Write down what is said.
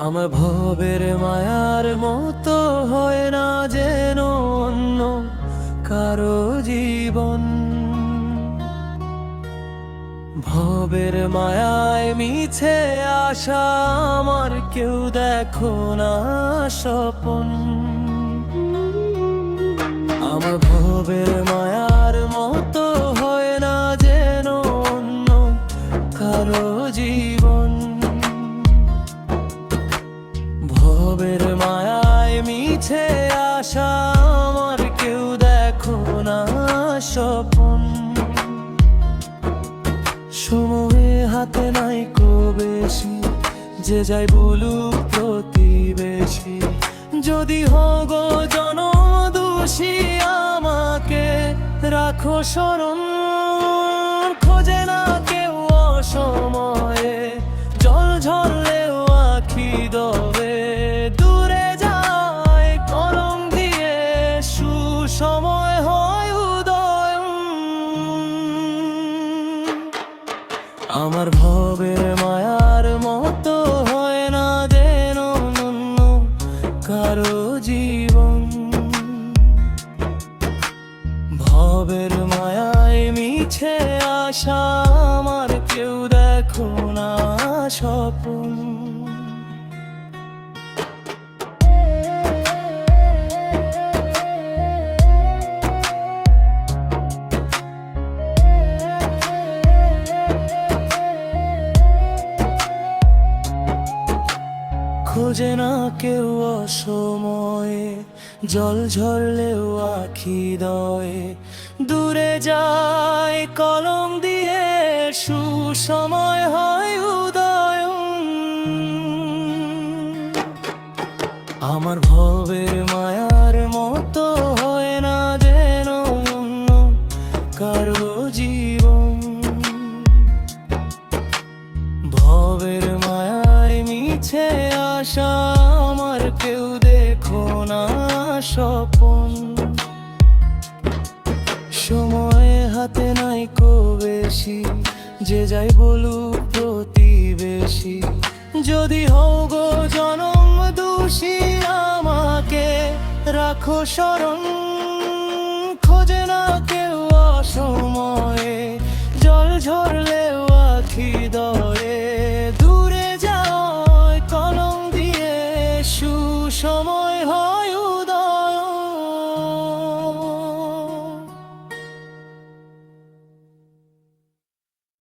আমার ভবের মায়ার মতো হয় না যেন অন্য কারো জীবন। ভবের মায়ায় মিছে আশা আমার কেউ দেখো না স্বপন। আমার ভবের মায়ার মতো হয় না যেন অন্য কারো জীবন। ভবের মায়ায় মিছে আশা আমার কেউ দেখো না স্বপন। সময়ে হাতে নাই কো বেশি, যে যাই বলুক প্রতিবেশী। যদি হগো জনম দোষী আমাকে রাখো স্মরণ। খোঁজে না কেউ অসময়ে, জল ঝরলেও আখি দবে। দূরে যায় কলম দিয়ে, সুসময় হয় উদয়। আমার ভবের মায়ার মতো হয় না যেন অন্য কারো জীবন। ভবের মায়ায় মিছে আশা আমার কেউ দেখো না স্বপন। খোঁজে না কেউ অসময়ে, জল ঝরলেও আখি দয়ে। দূরে যায় কলম দিয়ে, সুসময় হয় উদয়। আমার ভবের মায়ার মতো হয় না যেন অন্য কারো জীবন। ভবের মায়ায় মিছে আশা আমার কেউ দেখো না স্বপন। সময় হাতে নাই কো বেশি, যে যাই বলুক প্রতিবেশী। যদি হও গো জনম দোষী আমাকে রাখো স্মরণ। খোঁজে না কেউ অসময়ে, জল ঝরলেও আখি দয়ে। দূরে যায় কলম দিয়ে, সুসময় হয়